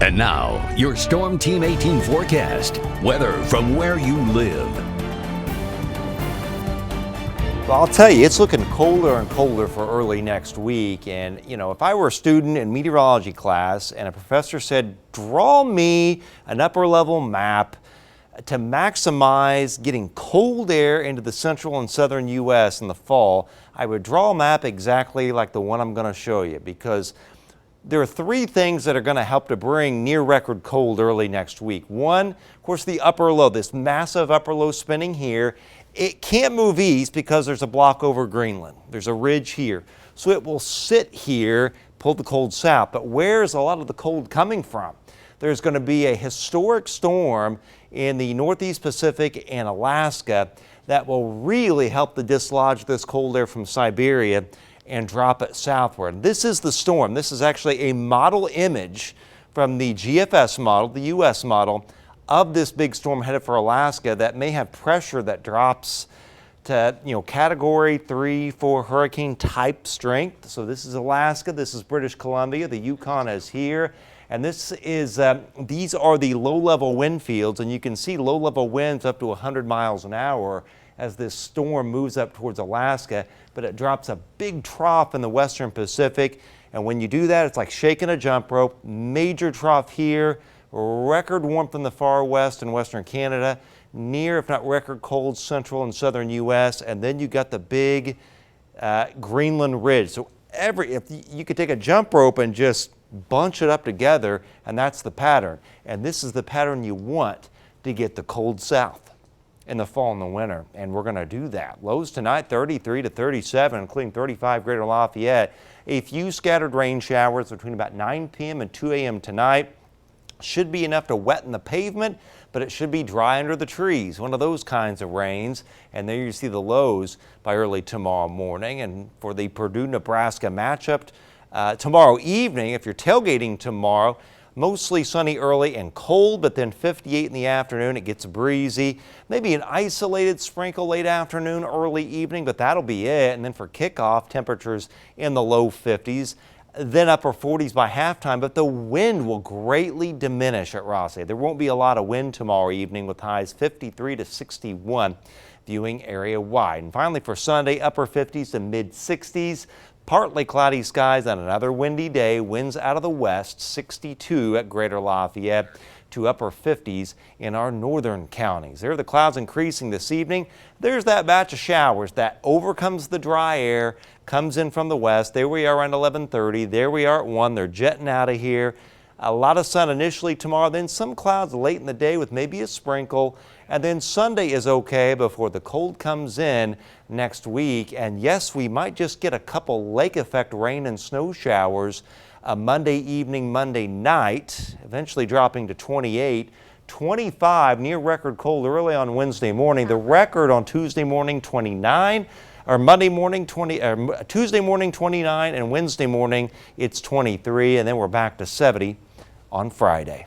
And now, your Storm Team 18 forecast. Weather from where you live. Well, I'll tell you, it's looking colder and colder for early next week. And, you know, if I were a student in meteorology class and a professor said, draw me an upper level map to maximize getting cold air into the central and southern U.S. in the fall, I would draw a map exactly like the one I'm going to show you, because there are three things that are going to help to bring near record cold early next week. One, of course, the upper low, this massive upper low spinning here. It can't move east because there's a block over Greenland. There's a ridge here. So it will sit here, pull the cold south. But where is a lot of the cold coming from? There's going to be a historic storm in the Northeast Pacific and Alaska that will really help to dislodge this cold air from Siberia and drop it southward. This is the storm. This is actually a model image from the GFS model, the U.S. model, of this big storm headed for Alaska that may have pressure that drops to, category 3, 4 hurricane type strength. So this is Alaska, this is British Columbia, the Yukon is here, and this is these are the low-level wind fields, and you can see low-level winds up to 100 miles an hour as this storm moves up towards Alaska, but it drops a big trough in the western Pacific, and when you do that, it's like shaking a jump rope. Major trough here, record warmth in the far west and western Canada, near if not record cold central and southern U.S., and then you got the big Greenland ridge. So if you could take a jump rope and just bunch it up together, and that's the pattern. And this is the pattern you want to get the cold south in the fall and the winter, and we're going to do that. Lows tonight 33 to 37, including 35 Greater Lafayette. A few scattered rain showers between about 9 p.m. and 2 a.m. tonight. Should be enough to weten the pavement, but it should be dry under the trees. One of those kinds of rains. And there you see the lows by early tomorrow morning. And for the Purdue-Nebraska matchup tomorrow evening, if you're tailgating tomorrow, mostly sunny early and cold, but then 58 in the afternoon. It gets breezy. Maybe an isolated sprinkle late afternoon, early evening, but that'll be it. And then for kickoff, temperatures in the low 50s. Then upper 40s by halftime, but the wind will greatly diminish at Rossley. There won't be a lot of wind tomorrow evening with highs 53 to 61 viewing area wide. And finally for Sunday, upper 50s to mid 60s, partly cloudy skies on another windy day, winds out of the west, 62 at Greater Lafayette to upper 50s in our northern counties. There are the clouds increasing this evening. There's that batch of showers that overcomes the dry air, comes in from the west. There we are around 11:30. There we are at 1. They're jetting out of here. A lot of sun initially tomorrow, then some clouds late in the day with maybe a sprinkle. And then Sunday is okay before the cold comes in next week. And yes, we might just get a couple lake effect rain and snow showers Monday evening, Monday night, eventually dropping to 28, 25, near record cold early on Wednesday morning. The record on Tuesday morning, 29, or Monday morning, Tuesday morning, 29, and Wednesday morning, it's 23, and then we're back to 70 on Friday.